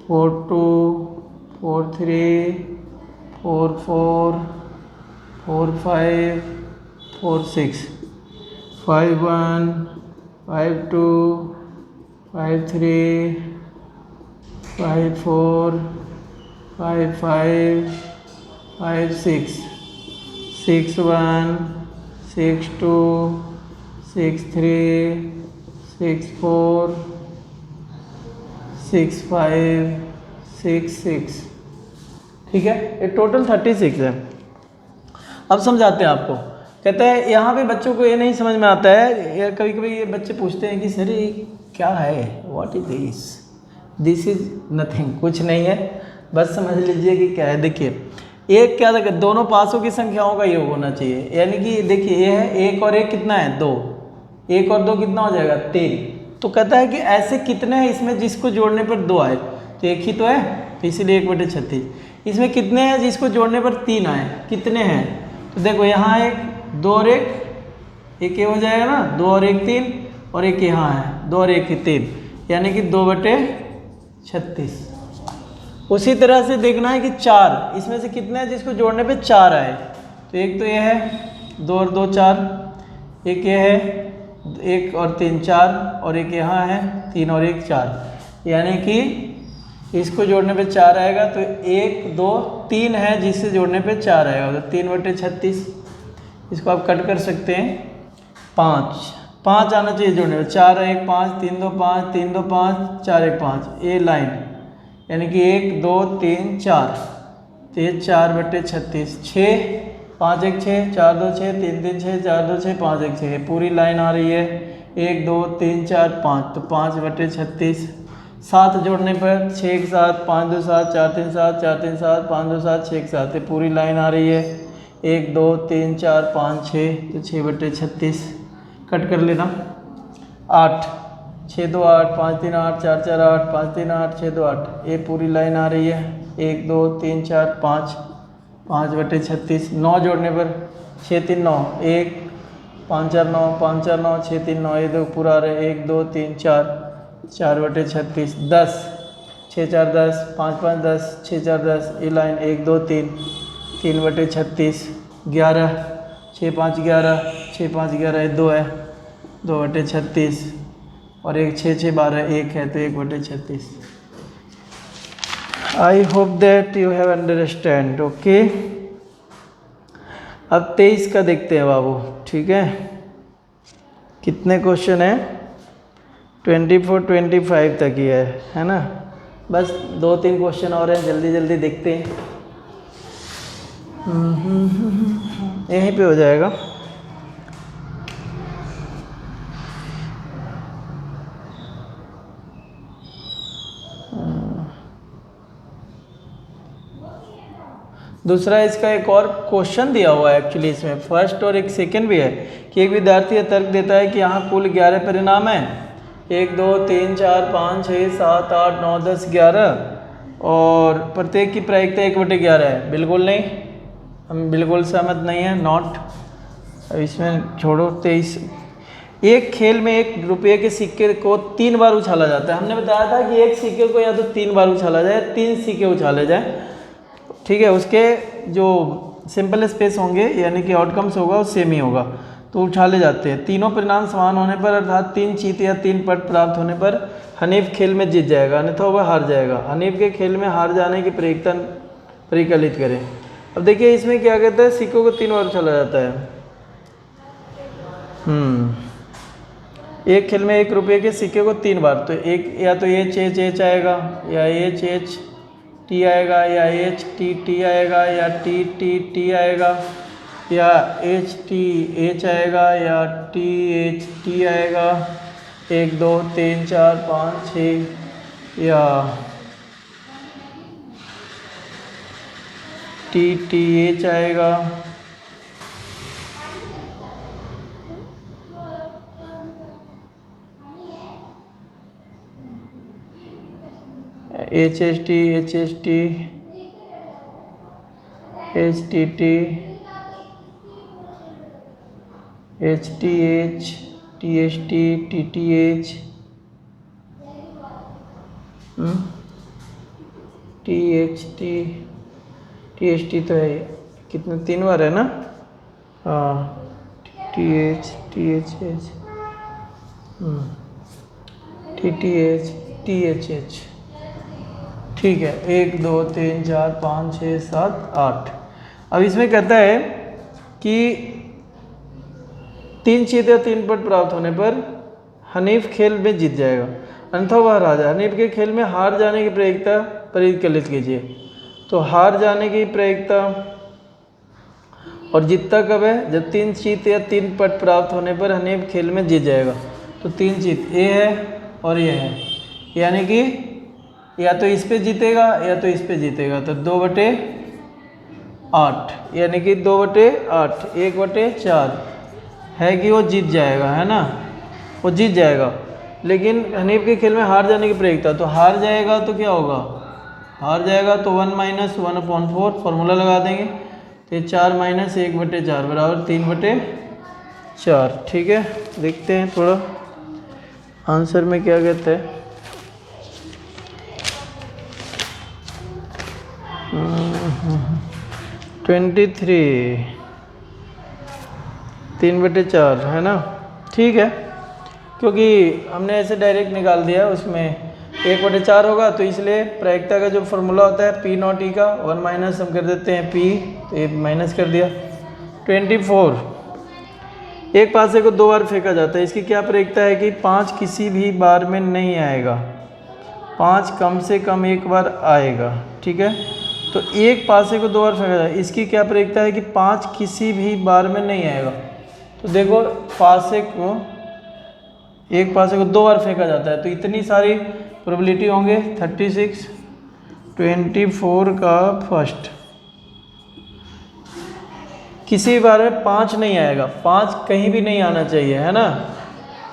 4 2 4 3 4 4 4 5 4 6, 5-1, 5-2, 5-3, 5-4, 5-5, 5-6, 6-1, 6-2, 6-3, 6-4, 6-5, 6-6। ठीक है, ये टोटल 36 है। अब समझाते हैं आपको। कहते हैं यहाँ पे बच्चों को ये नहीं समझ में आता है, या कभी कभी ये बच्चे पूछते हैं कि सर ये क्या है, what is this, this is nothing, कुछ नहीं है, बस समझ लीजिए कि क्या है। देखिए एक क्या था, दोनों पासों की संख्याओं का योग होना चाहिए, यानी कि देखिए ये है एक और एक कितना है 2, एक और 2 कितना हो जाएगा 3। तो कहता है कि ऐसे कितने हैं इसमें जिसको जोड़ने पर 2 आए, तो एक ही तो है, तो इसीलिए 1/36। इसमें कितने हैं जिसको जोड़ने पर 3 आए, कितने हैं, तो देखो यहाँ एक 2 और एक ये हो जाएगा ना, 2 और 1 3, और एक यहाँ है 2 और 1 3, यानी कि 2/36। उसी तरह से देखना है कि 4 इसमें से कितने हैं जिसको जोड़ने पे 4 आए, तो एक तो ये है 2 और 2 4, एक ये है 1 और 3 4, और एक यहाँ है 3 और 1 4, यानी कि इसको जोड़ने पे 4 आएगा, तो 1 2 3 है जिससे जोड़ने पे 4 आएगा, तो 3/36। इसको आप कट कर सकते हैं, 5 आना चाहिए जोड़ने में, 4 1 5, 3 2 5, 3 2 5, 4 1 5, ये लाइन, यानी कि 1 2 3 4, तो ये 4/36, 6 5 1 6, 4 2 6, 3 3 6, 4 2 6, 5 1 6, ये पूरी लाइन आ रही है, 1 2 3 4 5, तो 5/36। 7 जोड़ने पर 6 1 7, 5 2 7, 4 3 7, 4 3 7, 5 2 7, 6 1 7, ये पूरी लाइन आ रही है, 1 2 3 4 5 6, तो 6/36 कट कर लेना। 8 6 2 8, 5 3 8, 4 4 8, 5 3 8, 6 2 8, ये पूरी लाइन आ रही है, 1 2 3 4 5, 5/36। 9 जोड़ने पर 6 3 9, 1 5 4 9, 5 4 9, 6 3 9, ये 2 पूरा आ रहा है, 1 2 3 4, 4/36। 10 6 4 10, 5 5 10, 6 4 10, ये लाइन 1 2 3, 3/36। 11 6 5 11, 6 5 11, ये 2 है, 2/36, और एक 6 6 12 1 है, तो 1/36। I hope that you have understand. Okay, अब 23 का देखते हैं बाबू। ठीक है, कितने क्वेश्चन है, 24 25 तक ही है ना, बस 2-3 क्वेश्चन और हैं, जल्दी जल्दी देखते हैं, यहीं पे हो जाएगा। दूसरा इसका एक और क्वेश्चन दिया हुआ है, एक्चुअली इसमें फर्स्ट और एक सेकंड भी है, कि एक विद्यार्थी यह तर्क देता है कि यहाँ कुल 11 परिणाम हैं, 1 2 3 4 5 6 7 8 9 10 11, और प्रत्येक की प्रायिकता 1/11 है। बिल्कुल नहीं, हम बिल्कुल सहमत नहीं है, नॉट। अब इसमें छोड़ो। 23, एक खेल में 1 रुपये के सिक्के को 3 बार उछाला जाता है। हमने बताया था कि एक सिक्के को या तो 3 बार उछाला जाए, 3 सिक्के उछाले जाए, ठीक है, उसके जो सिंपल स्पेस होंगे यानी कि आउटकम्स होगा वो सेम ही होगा, तो उछाले जाते हैं। तीनों परिणाम समान होने पर, अर्थात 3 चीत या 3 पट प्राप्त होने पर हनीफ खेल में जीत जाएगा, अन्यथा वह हार जाएगा। हनीफ के खेल में हार जाने की परिकलित करें। अब देखिए इसमें क्या कहता है, सिक्कों को 3 बार उछाला जाता है। एक खेल में 1 रुपये के सिक्के को 3 बार, तो एक या तो एच आएगा, या एच टी आएगा, या एच टी आएगा, या टी आएगा, या एच आएगा, या टी आएगा, 1 2 3 4 5 6, या एच आएगा, एच टी तो है, कितने 3 बार है ना, हाँ, TH THH TTH THH। ठीक है, 1 2 3 4 5 6 7 8। अब इसमें कहता है कि 3 चीत या 3 पट प्राप्त होने पर हनीफ खेल में जीत जाएगा, अन्यथा वह हार जाए। हनीफ के खेल में हार जाने की प्रायिकता परिकलित कीजिए। तो हार जाने की प्रायिकता और जीतता कब है? जब 3 चीत या 3 पट प्राप्त होने पर हनीफ खेल में जीत जाएगा। तो 3 चीत ए है और ये है, यानी कि या तो इस पे जीतेगा या तो इस पे जीतेगा। तो 2/8 यानी कि 2/8 1/4 है कि वो जीत जाएगा, है ना, वो जीत जाएगा। लेकिन हनीफ के खेल में हार जाने की प्रायिकता, तो हार जाएगा तो क्या होगा? हार जाएगा तो 1 - 1/4 फॉर्मूला लगा देंगे। तो 4 - 1/4 बराबर 3/4। ठीक है, देखते हैं थोड़ा आंसर में क्या कहते हैं। 23 3/4 है ना। ठीक है, क्योंकि हमने ऐसे डायरेक्ट निकाल दिया, उसमें 1/4 होगा, तो इसलिए प्रायिकता का जो फॉर्मूला होता है P0 का 1 माइनस हम कर देते हैं P, तो ये माइनस कर दिया। 24 एक पासे को 2 बार फेंका जाता है, इसकी क्या प्रायिकता है कि 5 किसी भी बार में नहीं आएगा, 5 कम से कम एक बार आएगा। ठीक है, तो एक पासे को 2 बार फेंका जाए, इसकी क्या प्रायिकता है कि 5 किसी भी बार में नहीं आएगा। तो देखो एक पासे को 2 बार फेंका जाता है, तो इतनी सारी प्रोबेबिलिटी होंगे 36। 24 का फर्स्ट किसी बार में 5 नहीं आएगा, 5 कहीं भी नहीं आना चाहिए, है ना।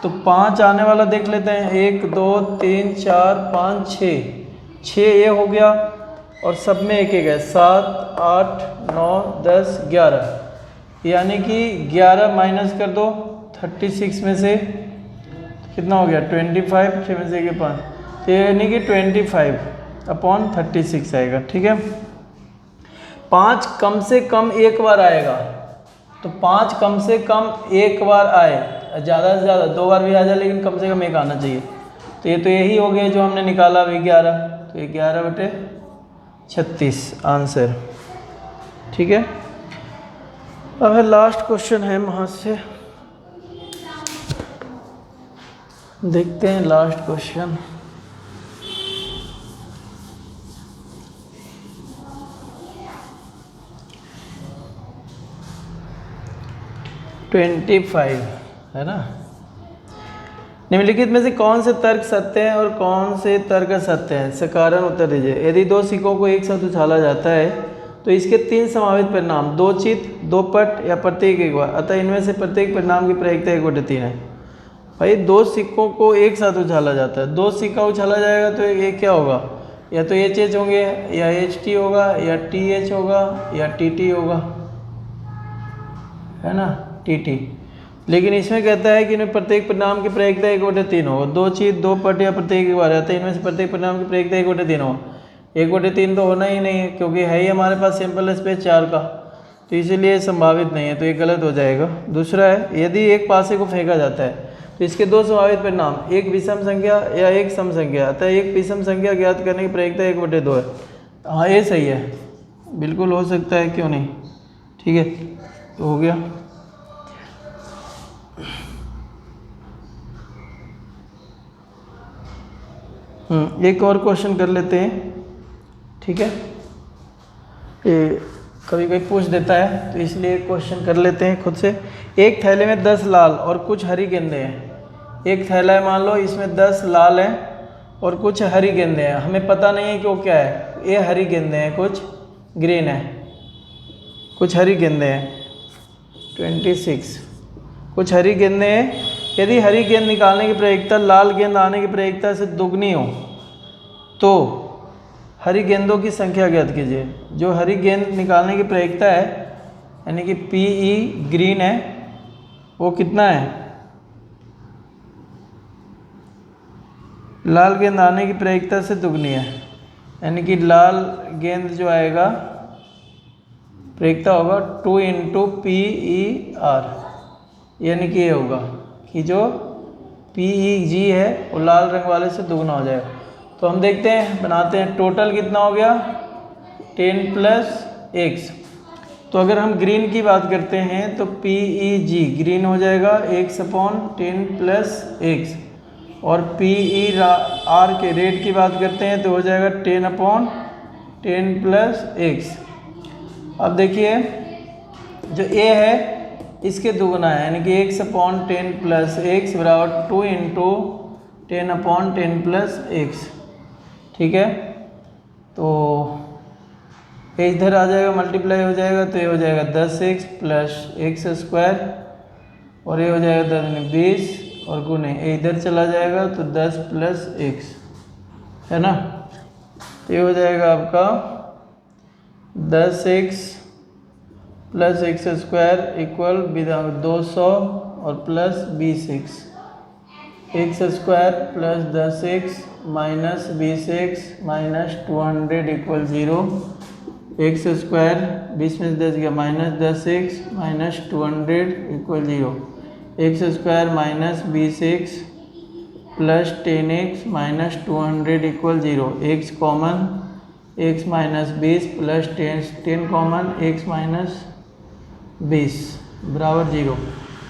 तो 5 आने वाला देख लेते हैं, 1 2 3 4 5 6 ये हो गया, और सब में एक एक है, 7 8 9 10 11, यानी कि 11 माइनस कर दो 36 में से, कितना हो गया 25, 6 में से 5, तो यानी कि 25/36 आएगा। ठीक है, 5 कम से कम एक बार आएगा, तो 5 कम से कम एक बार आए, ज़्यादा से ज़्यादा 2 बार भी आ जाए, लेकिन कम से कम एक आना चाहिए। तो ये तो यही हो गया जो हमने निकाला अभी 11, तो ये 11/36 आंसर। ठीक है, अब है लास्ट क्वेश्चन है वहाँ से, देखते हैं लास्ट क्वेश्चन। है ना। निम्नलिखित में से कौन से तर्क सत्य हैं और कौन से तर्क असत्य हैं? सकारण उत्तर दीजिए। यदि 2 सिक्कों को एक साथ उछाला जाता है तो इसके 3 संभावित परिणाम 2 चित 2 पट या प्रत्येक एक बार, अतः इनमें से प्रत्येक परिणाम की प्रायिकता 1/3 है। भाई 2 सिक्कों को एक साथ उछाला जाता है, 2 सिक्का उछाला जाएगा तो ये क्या होगा, या तो HH होंगे या HT होगा या TH होगा या TT होगा, है ना, TT। लेकिन इसमें कहता है कि इनमें प्रत्येक परिणाम की प्रायिकता 1/3 होगा। 2 चीज 2 पट या प्रत्येक एक बार आता है, इनमें से प्रत्येक परिणाम की प्रायिकता 1/3 होगा। 1/3 तो होना ही नहीं है, क्योंकि है ही हमारे पास सैंपल स्पेस 4 का, तो इसीलिए संभावित नहीं है, तो ये गलत हो जाएगा। दूसरा है, यदि एक पासे को फेंका जाता है तो इसके 2 संभावित परिणाम, एक विषम संख्या या एक सम संख्या, अतः एक विषम संख्या ज्ञात करने की प्रायिकता 1/2 है। हाँ ये सही है, बिल्कुल हो सकता है, क्यों नहीं। ठीक है, तो हो गया। एक और क्वेश्चन कर लेते हैं। ठीक है, ये कभी कभी पूछ देता है, तो इसलिए क्वेश्चन कर लेते हैं खुद से। एक थैले में 10 लाल और कुछ हरी गेंदें हैं। एक थैला है, मान लो इसमें 10 लाल हैं और कुछ हरी गेंदें हैं। हमें पता नहीं है कि वो क्या है, ये हरी गेंदें हैं, कुछ ग्रीन है, कुछ हरी गेंदें हैं। 26 कुछ हरी गेंदें हैं। यदि हरी गेंद निकालने की प्रायिकता लाल गेंद आने की प्रायिकता से दुगनी हो तो हरी गेंदों की संख्या ज्ञात कीजिए। जो हरी गेंद निकालने की प्रायिकता है, यानी कि PE ग्रीन है, वो कितना है, लाल गेंद आने की प्रायिकता से दुगनी है, यानी कि लाल गेंद जो आएगा प्रायिकता होगा 2 × PER, यानी कि ये होगा कि जो PEG है वो लाल रंग वाले से दुगना हो जाएगा। तो हम देखते हैं, बनाते हैं, टोटल कितना हो गया 10 + x। तो अगर हम ग्रीन की बात करते हैं तो PEG ग्रीन हो जाएगा x/10 + x, और PER के रेड की बात करते हैं तो हो जाएगा 10/10 + x। अब देखिए जो A है इसके दुगना है, यानी कि x/10 + x बराबर 2 × 10/10 + x। ठीक है, तो ये इधर आ जाएगा, मल्टीप्लाई हो जाएगा, तो ये हो जाएगा 10x + x², और ये हो जाएगा 10 × 20, और गुने ये इधर चला जाएगा तो 10 + x, है ना। तो ये हो जाएगा आपका 10x + x² = 200 और plus 20x, x² + 10x - 20x - 200 = 0, x² 20 में से 10 गया -10x - 200 = 0, x² - 20x + 10x - 200 = 0, x common, x - 20 + 10 common, x - 20 बराबर 0।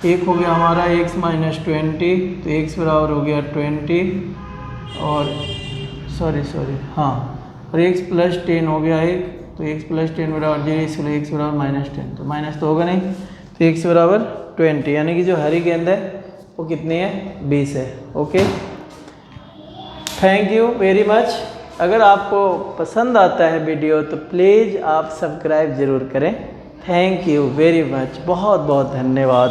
एक हो गया हमारा x - 20, तो x बराबर हो गया 20, और सॉरी हाँ, और x + 10 हो गया एक, तो x + 10 बराबर 0, इसलिए x बराबर -10, तो माइनस तो होगा नहीं, तो x बराबर 20, यानी कि जो हरी गेंद है वो कितनी है 20 है। Okay, thank you very much. अगर आपको पसंद आता है वीडियो तो प्लीज़ आप सब्सक्राइब ज़रूर करें। थैंक यू वेरी मच, बहुत बहुत धन्यवाद।